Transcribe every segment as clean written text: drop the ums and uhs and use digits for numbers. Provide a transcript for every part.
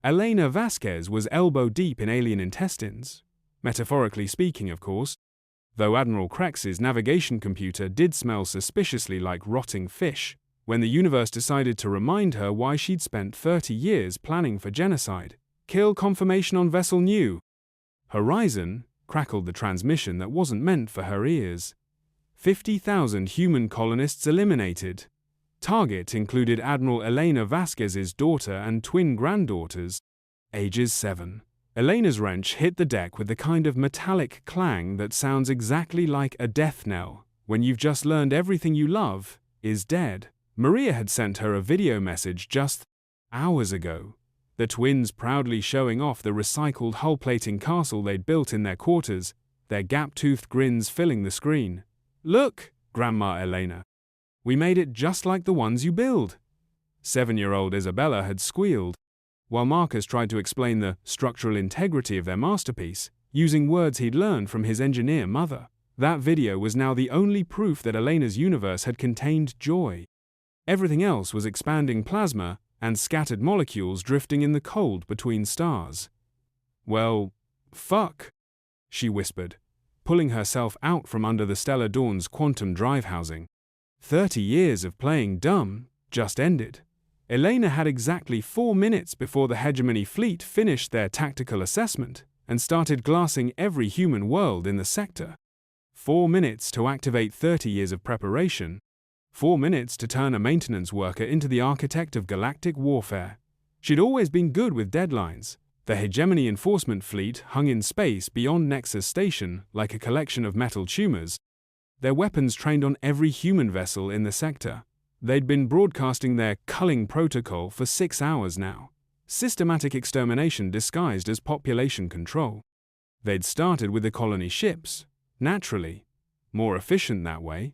Elena Vasquez was elbow-deep in alien intestines. Metaphorically speaking, of course, though Admiral Crex's navigation computer did smell suspiciously like rotting fish when the universe decided to remind her why she'd spent 30 years planning for genocide. Kill confirmation on vessel new. Horizon, crackled the transmission that wasn't meant for her ears. 50,000 human colonists eliminated. Target included Admiral Elena Vasquez's daughter and twin granddaughters, ages 7. Elena's wrench hit the deck with the kind of metallic clang that sounds exactly like a death knell when you've just learned everything you love is dead. Maria had sent her a video message just hours ago. The twins proudly showing off the recycled hull-plating castle they'd built in their quarters, their gap-toothed grins filling the screen. "Look, Grandma Elena. We made it just like the ones you build." 7-year-old Isabella had squealed, while Marcus tried to explain the structural integrity of their masterpiece, using words he'd learned from his engineer mother. That video was now the only proof that Elena's universe had contained joy. Everything else was expanding plasma and scattered molecules drifting in the cold between stars. "Well, fuck," she whispered, pulling herself out from under the Stellar Dawn's quantum drive housing. 30 years of playing dumb just ended. Elena had exactly 4 minutes before the Hegemony fleet finished their tactical assessment and started glassing every human world in the sector. 4 minutes to activate 30 years of preparation. 4 minutes to turn a maintenance worker into the architect of galactic warfare. She'd always been good with deadlines. The Hegemony enforcement fleet hung in space beyond Nexus Station like a collection of metal tumors, their weapons trained on every human vessel in the sector. They'd been broadcasting their culling protocol for 6 hours now. Systematic extermination disguised as population control. They'd started with the colony ships, naturally, more efficient that way.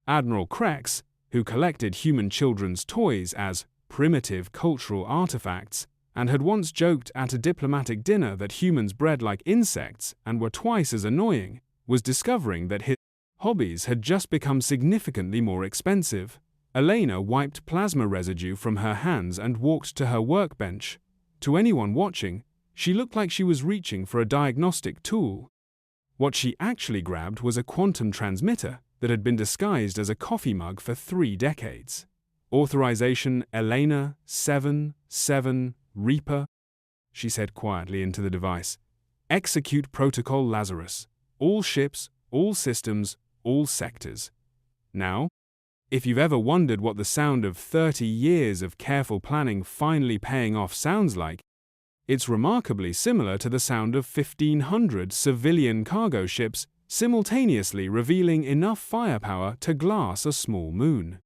Admiral Crex, who collected human children's toys as primitive cultural artifacts, and had once joked at a diplomatic dinner that humans bred like insects and were twice as annoying, was discovering that his hobbies had just become significantly more expensive. Elena wiped plasma residue from her hands and walked to her workbench. To anyone watching, she looked like she was reaching for a diagnostic tool. What she actually grabbed was a quantum transmitter that had been disguised as a coffee mug for 3 decades. Authorization Elena 77 Reaper, she said quietly into the device. Execute Protocol Lazarus. All ships, all systems, all sectors. Now, if you've ever wondered what the sound of 30 years of careful planning finally paying off sounds like, it's remarkably similar to the sound of 1,500 civilian cargo ships simultaneously revealing enough firepower to glass a small moon.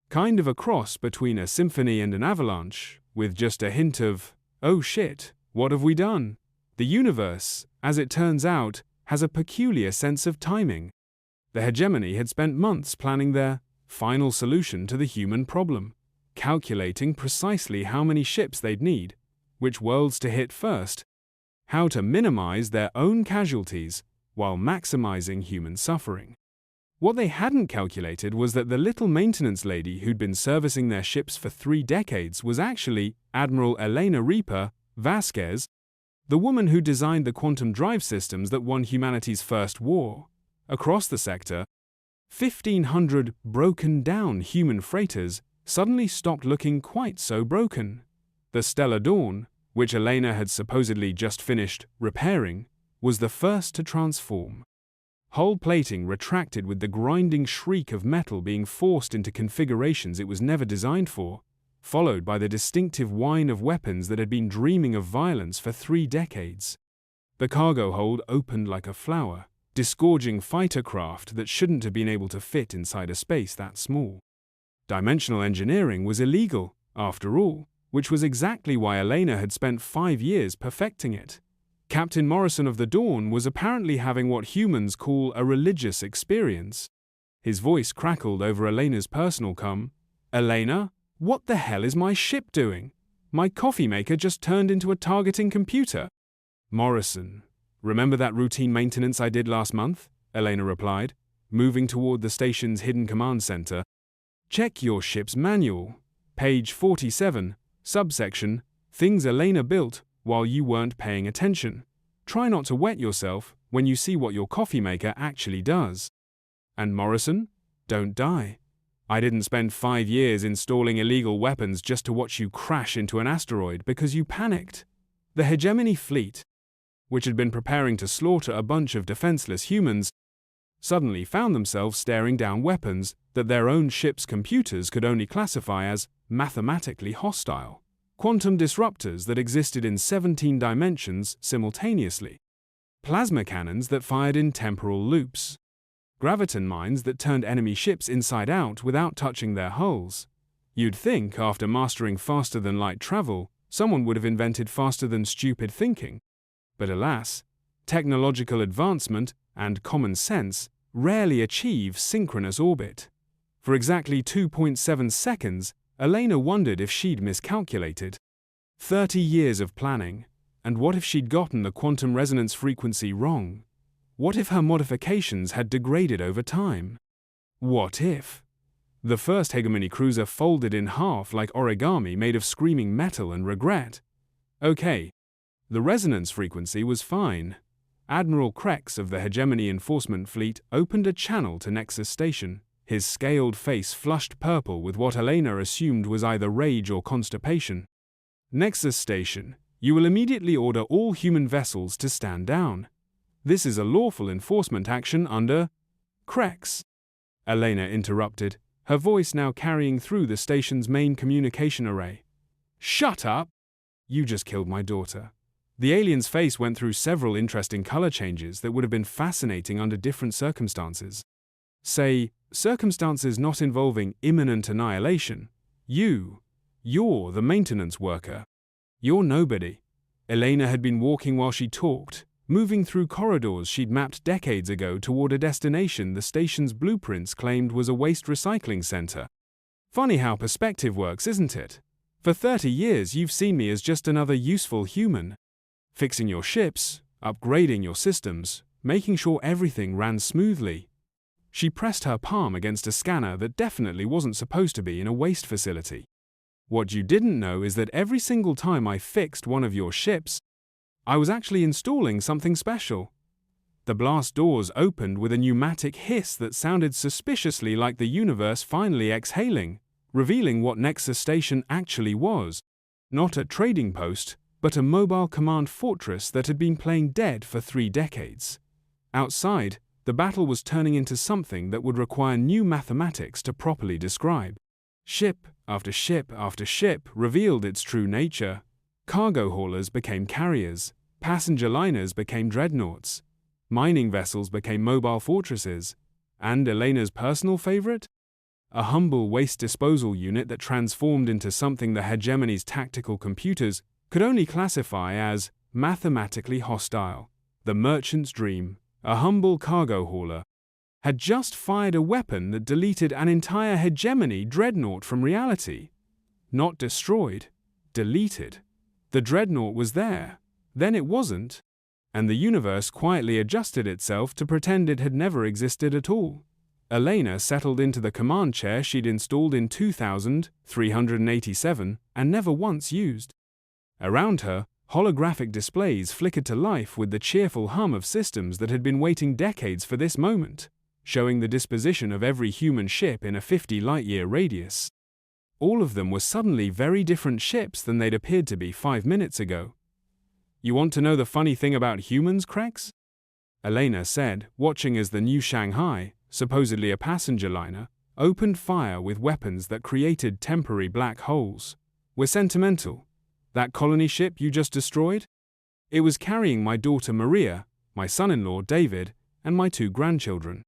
Kind of a cross between a symphony and an avalanche, with just a hint of, oh shit, what have we done? The universe, as it turns out, has a peculiar sense of timing. The Hegemony had spent months planning their final solution to the human problem, calculating precisely how many ships they'd need, which worlds to hit first, how to minimize their own casualties while maximizing human suffering. What they hadn't calculated was that the little maintenance lady who'd been servicing their ships for 3 decades was actually Admiral Elena Reaper Vasquez, the woman who designed the quantum drive systems that won humanity's first war. Across the sector, 1,500 broken-down human freighters suddenly stopped looking quite so broken. The Stellar Dawn, which Elena had supposedly just finished repairing, was the first to transform. Hull plating retracted with the grinding shriek of metal being forced into configurations it was never designed for, followed by the distinctive whine of weapons that had been dreaming of violence for 3 decades. The cargo hold opened like a flower, disgorging fighter craft that shouldn't have been able to fit inside a space that small. Dimensional engineering was illegal, after all, which was exactly why Elena had spent 5 years perfecting it. Captain Morrison of the Dawn was apparently having what humans call a religious experience. His voice crackled over Elena's personal comm. "Elena, what the hell is my ship doing? My coffee maker just turned into a targeting computer." "Morrison, remember that routine maintenance I did last month?" Elena replied, moving toward the station's hidden command center. "Check your ship's manual. Page 47, subsection Things Elena built while you weren't paying attention. Try not to wet yourself when you see what your coffee maker actually does. And Morrison? Don't die. I didn't spend 5 years installing illegal weapons just to watch you crash into an asteroid because you panicked. The Hegemony fleet, which had been preparing to slaughter a bunch of defenseless humans, suddenly found themselves staring down weapons that their own ship's computers could only classify as mathematically hostile. Quantum disruptors that existed in 17 dimensions simultaneously. Plasma cannons that fired in temporal loops. Graviton mines that turned enemy ships inside out without touching their hulls. You'd think, after mastering faster-than-light travel, someone would have invented faster-than-stupid thinking. But alas, technological advancement and common sense rarely achieve synchronous orbit. For exactly 2.7 seconds, Elena wondered if she'd miscalculated. 30 years of planning, and what if she'd gotten the quantum resonance frequency wrong? What if her modifications had degraded over time? What if the first Hegemony cruiser folded in half like origami made of screaming metal and regret? Okay, the resonance frequency was fine. Admiral Krex of the Hegemony Enforcement Fleet opened a channel to Nexus Station, his scaled face flushed purple with what Elena assumed was either rage or constipation. Nexus Station, you will immediately order all human vessels to stand down. This is a lawful enforcement action under Krex. Elena interrupted, her voice now carrying through the station's main communication array. Shut up! You just killed my daughter. The alien's face went through several interesting color changes that would have been fascinating under different circumstances. Say, circumstances not involving imminent annihilation. You're the maintenance worker. You're nobody. Elena had been walking while she talked, moving through corridors she'd mapped decades ago toward a destination the station's blueprints claimed was a waste recycling center. Funny how perspective works, isn't it? For 30 years you've seen me as just another useful human. Fixing your ships, upgrading your systems, making sure everything ran smoothly. She pressed her palm against a scanner that definitely wasn't supposed to be in a waste facility. What you didn't know is that every single time I fixed one of your ships, I was actually installing something special. The blast doors opened with a pneumatic hiss that sounded suspiciously like the universe finally exhaling, revealing what Nexus Station actually was. Not a trading post, but a mobile command fortress that had been playing dead for 3 decades. Outside, the battle was turning into something that would require new mathematics to properly describe. Ship after ship after ship revealed its true nature. Cargo haulers became carriers, passenger liners became dreadnoughts, mining vessels became mobile fortresses, and Elena's personal favorite? A humble waste disposal unit that transformed into something the Hegemony's tactical computers could only classify as mathematically hostile. The merchant's dream, a humble cargo hauler, had just fired a weapon that deleted an entire Hegemony dreadnought from reality. Not destroyed, deleted. The dreadnought was there, then it wasn't, and the universe quietly adjusted itself to pretend it had never existed at all. Elena settled into the command chair she'd installed in 2387 and never once used. Around her, holographic displays flickered to life with the cheerful hum of systems that had been waiting decades for this moment, showing the disposition of every human ship in a 50-light-year radius. All of them were suddenly very different ships than they'd appeared to be 5 minutes ago. You want to know the funny thing about humans, Krex? Elena said, watching as the new Shanghai, supposedly a passenger liner, opened fire with weapons that created temporary black holes. We're sentimental. That colony ship you just destroyed? It was carrying my daughter Maria, my son-in-law David, and my 2 grandchildren.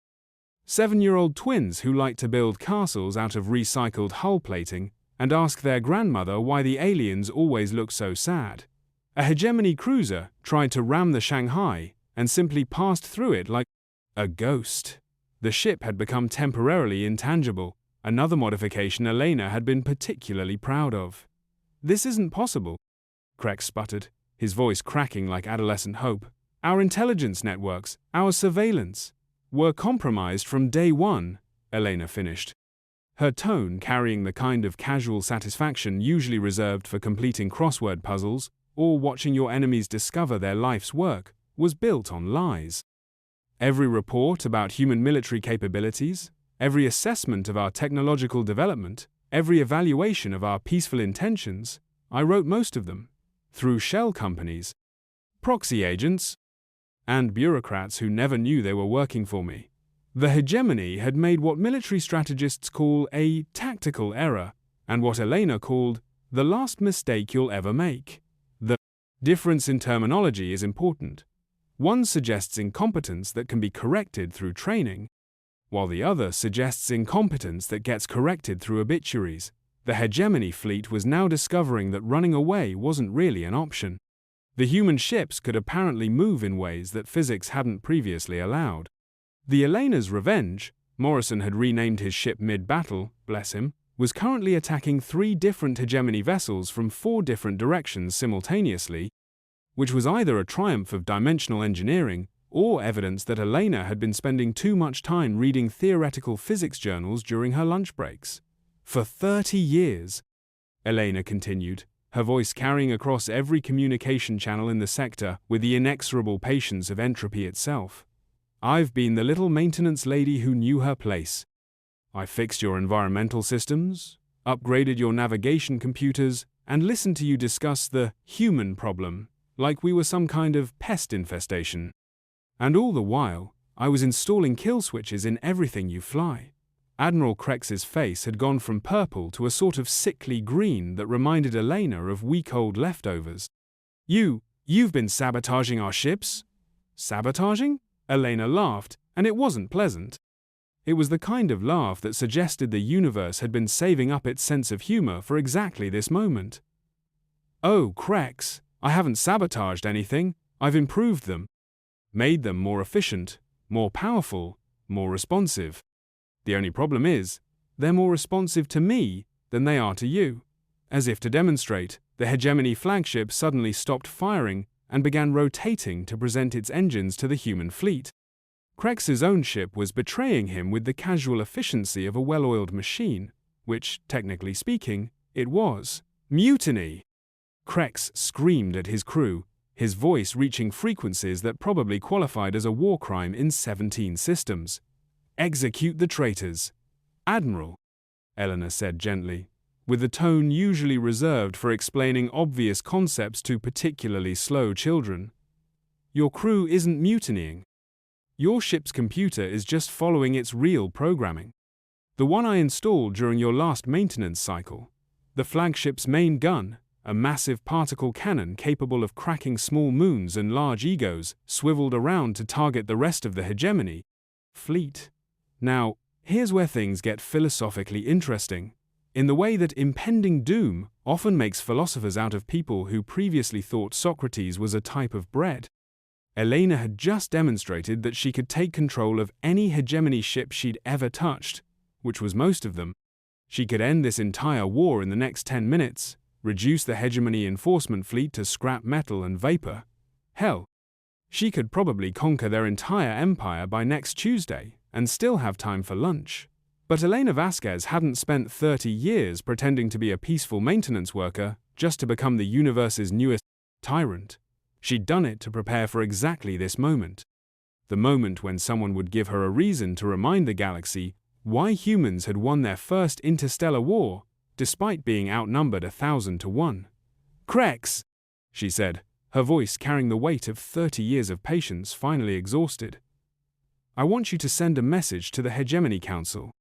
7-year-old twins who like to build castles out of recycled hull plating and ask their grandmother why the aliens always look so sad. A Hegemony cruiser tried to ram the Shanghai and simply passed through it like a ghost. The ship had become temporarily intangible, another modification Elena had been particularly proud of. This isn't possible, Krex sputtered, his voice cracking like adolescent hope. Our intelligence networks, our surveillance, were compromised from day one, Elena finished. her tone carrying the kind of casual satisfaction usually reserved for completing crossword puzzles or watching your enemies discover their life's work, was built on lies. Every report about human military capabilities, every assessment of our technological development, every evaluation of our peaceful intentions, I wrote most of them, through shell companies, proxy agents, and bureaucrats who never knew they were working for me. The Hegemony had made what military strategists call a tactical error, and what Elena called the last mistake you'll ever make. The difference in terminology is important. One suggests incompetence that can be corrected through training, while the other suggests incompetence that gets corrected through obituaries. The Hegemony fleet was now discovering that running away wasn't really an option. The human ships could apparently move in ways that physics hadn't previously allowed. The Elena's Revenge, Morrison had renamed his ship mid-battle, bless him, was currently attacking 3 different Hegemony vessels from 4 different directions simultaneously, which was either a triumph of dimensional engineering or evidence that Elena had been spending too much time reading theoretical physics journals during her lunch breaks. For 30 years, Elena continued, her voice carrying across every communication channel in the sector with the inexorable patience of entropy itself. I've been the little maintenance lady who knew her place. I fixed your environmental systems, upgraded your navigation computers, and listened to you discuss the human problem, like we were some kind of pest infestation. And all the while, I was installing kill switches in everything you fly. Admiral Crex's face had gone from purple to a sort of sickly green that reminded Elena of week-old leftovers. You've been sabotaging our ships? Sabotaging? Elena laughed, and it wasn't pleasant. It was the kind of laugh that suggested the universe had been saving up its sense of humor for exactly this moment. Oh, Crex, I haven't sabotaged anything, I've improved them. Made them more efficient, more powerful, more responsive. The only problem is, they're more responsive to me than they are to you. As if to demonstrate, the Hegemony flagship suddenly stopped firing and began rotating to present its engines to the human fleet. Crex's own ship was betraying him with the casual efficiency of a well-oiled machine, which, technically speaking, it was. Mutiny! Crex screamed at his crew, his voice reaching frequencies that probably qualified as a war crime in 17 systems. Execute the traitors. Admiral, Elena said gently, with the tone usually reserved for explaining obvious concepts to particularly slow children. Your crew isn't mutinying. Your ship's computer is just following its real programming. The one I installed during your last maintenance cycle. The flagship's main gun, a massive particle cannon capable of cracking small moons and large egos, swiveled around to target the rest of the Hegemony fleet. Now, here's where things get philosophically interesting. In the way that impending doom often makes philosophers out of people who previously thought Socrates was a type of bread. Elena had just demonstrated that she could take control of any Hegemony ship she'd ever touched, which was most of them. She could end this entire war in the next 10 minutes, reduce the Hegemony enforcement fleet to scrap metal and vapor. Hell, she could probably conquer their entire empire by next Tuesday and still have time for lunch. But Elena Vasquez hadn't spent 30 years pretending to be a peaceful maintenance worker just to become the universe's newest tyrant. She'd done it to prepare for exactly this moment. The moment when someone would give her a reason to remind the galaxy why humans had won their first interstellar war, despite being outnumbered 1,000 to 1. Crex, she said, her voice carrying the weight of 30 years of patience finally exhausted. I want you to send a message to the Hegemony Council.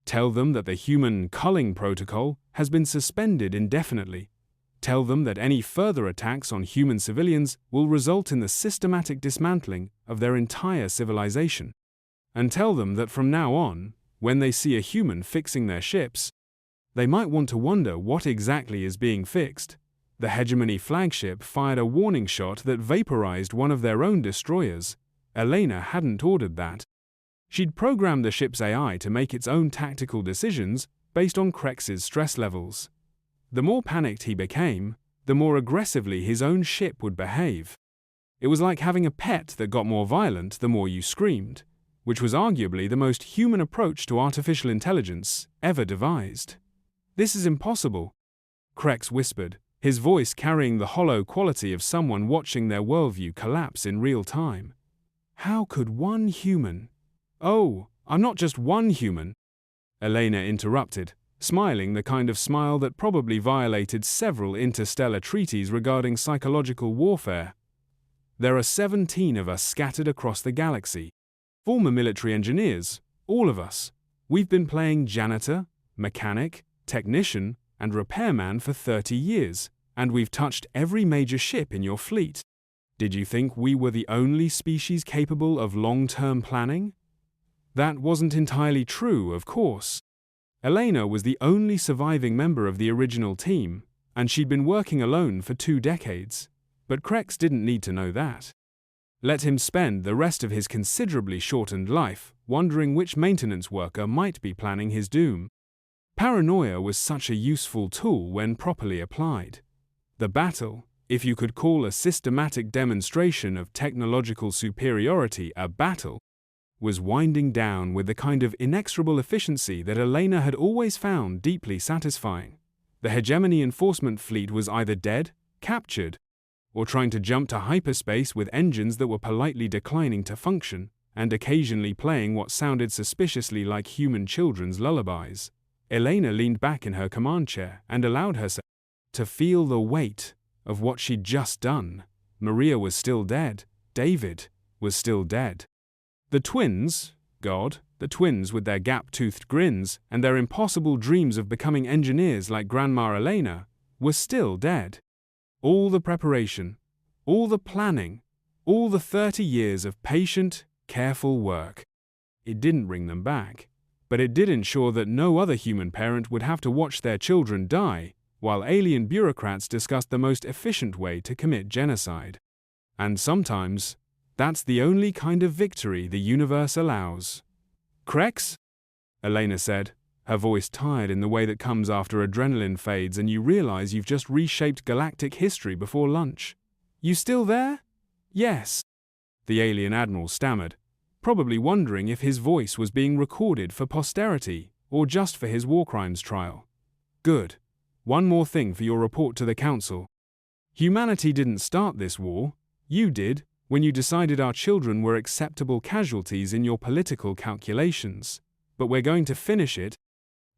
Tell them that the human culling protocol has been suspended indefinitely. Tell them that any further attacks on human civilians will result in the systematic dismantling of their entire civilization. And tell them that from now on, when they see a human fixing their ships, they might want to wonder what exactly is being fixed. The Hegemony flagship fired a warning shot that vaporized one of their own destroyers. Elena hadn't ordered that. She'd programmed the ship's AI to make its own tactical decisions based on Crex's stress levels. The more panicked he became, the more aggressively his own ship would behave. It was like having a pet that got more violent the more you screamed, which was arguably the most human approach to artificial intelligence ever devised. "This is impossible," Krex whispered, his voice carrying the hollow quality of someone watching their worldview collapse in real time. "How could one human—" "Oh, I'm not just one human," Elena interrupted, smiling the kind of smile that probably violated several interstellar treaties regarding psychological warfare. "There are 17 of us scattered across the galaxy. Former military engineers, all of us. We've been playing janitor, mechanic, technician, and repairman for 30 years, and we've touched every major ship in your fleet. Did you think we were the only species capable of long-term planning?" That wasn't entirely true, of course. Elena was the only surviving member of the original team, and she'd been working alone for 2 decades. But Krex didn't need to know that. Let him spend the rest of his considerably shortened life wondering which maintenance worker might be planning his doom. Paranoia was such a useful tool when properly applied. The battle, if you could call a systematic demonstration of technological superiority a battle, was winding down with the kind of inexorable efficiency that Elena had always found deeply satisfying. The Hegemony enforcement fleet was either dead, captured, or trying to jump to hyperspace with engines that were politely declining to function, and occasionally playing what sounded suspiciously like human children's lullabies. Elena leaned back in her command chair and allowed herself to feel the weight of what she'd just done. Maria was still dead. David was still dead. The twins, God, the twins with their gap-toothed grins and their impossible dreams of becoming engineers like Grandma Elena, were still dead. All the preparation, all the planning, all the 30 years of patient, careful work. It didn't bring them back, but it did ensure that no other human parent would have to watch their children die, while alien bureaucrats discussed the most efficient way to commit genocide. And sometimes, that's the only kind of victory the universe allows. "Krex?" Elena said, her voice tired in the way that comes after adrenaline fades and you realize you've just reshaped galactic history before lunch. "You still there?" "Yes," the alien admiral stammered, probably wondering if his voice was being recorded for posterity or just for his war crimes trial. "Good. One more thing for your report to the Council. Humanity didn't start this war. You did, when you decided our children were acceptable casualties in your political calculations. But we're going to finish it,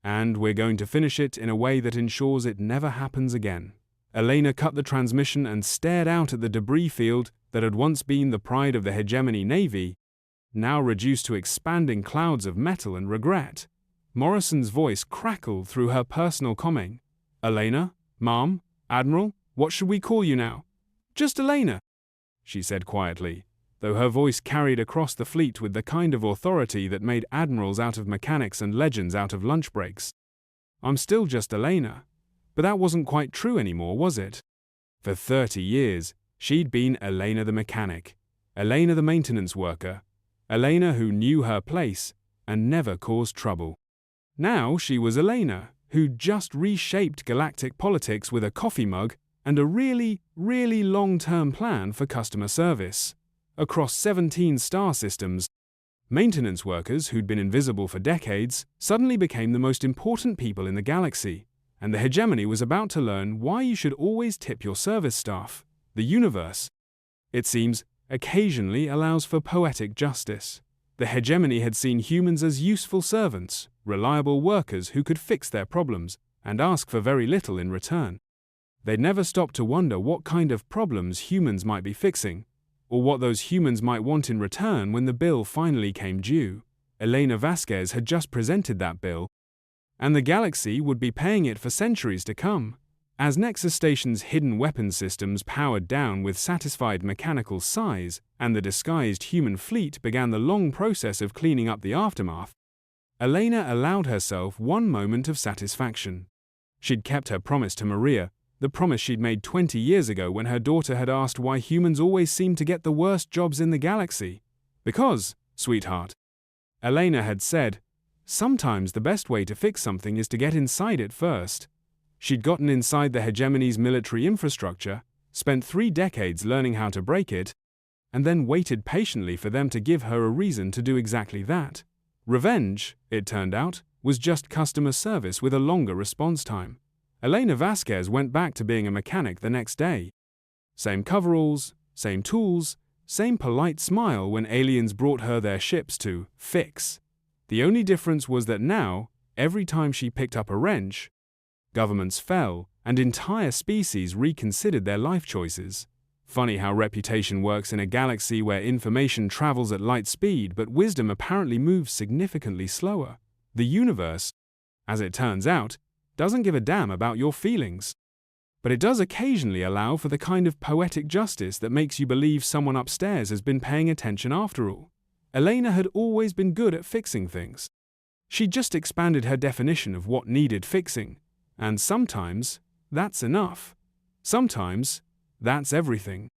and we're going to finish it in a way that ensures it never happens again." Elena cut the transmission and stared out at the debris field that had once been the pride of the Hegemony Navy, now reduced to expanding clouds of metal and regret. Morrison's voice crackled through her personal comming. "Elena? Mom? Admiral? What should we call you now?" "Just Elena," she said quietly, though her voice carried across the fleet with the kind of authority that made admirals out of mechanics and legends out of lunch breaks. "I'm still just Elena." But that wasn't quite true anymore, was it? For 30 years, she'd been Elena the mechanic, Elena the maintenance worker, Elena who knew her place and never caused trouble. Now she was Elena, who'd just reshaped galactic politics with a coffee mug and a really, really long-term plan for customer service. Across 17 star systems, maintenance workers who'd been invisible for decades suddenly became the most important people in the galaxy, and the Hegemony was about to learn why you should always tip your service staff. The universe, it seems, occasionally allows for poetic justice. The Hegemony had seen humans as useful servants, reliable workers who could fix their problems and ask for very little in return. They'd never stopped to wonder what kind of problems humans might be fixing, or what those humans might want in return when the bill finally came due. Elena Vasquez had just presented that bill, and the galaxy would be paying it for centuries to come. As Nexus Station's hidden weapon systems powered down with satisfied mechanical size, and the disguised human fleet began the long process of cleaning up the aftermath, Elena allowed herself one moment of satisfaction. She'd kept her promise to Maria, the promise she'd made 20 years ago when her daughter had asked why humans always seemed to get the worst jobs in the galaxy. "Because, sweetheart," Elena had said, "sometimes the best way to fix something is to get inside it first." She'd gotten inside the Hegemony's military infrastructure, spent 3 decades learning how to break it, and then waited patiently for them to give her a reason to do exactly that. Revenge, it turned out, was just customer service with a longer response time. Elena Vasquez went back to being a mechanic the next day. Same coveralls, same tools, same polite smile when aliens brought her their ships to fix. The only difference was that now, every time she picked up a wrench, governments fell and entire species reconsidered their life choices. Funny how reputation works in a galaxy where information travels at light speed but wisdom apparently moves significantly slower. The universe, as it turns out, doesn't give a damn about your feelings. But it does occasionally allow for the kind of poetic justice that makes you believe someone upstairs has been paying attention after all. Elena had always been good at fixing things. She just expanded her definition of what needed fixing, and sometimes that's enough. Sometimes that's everything.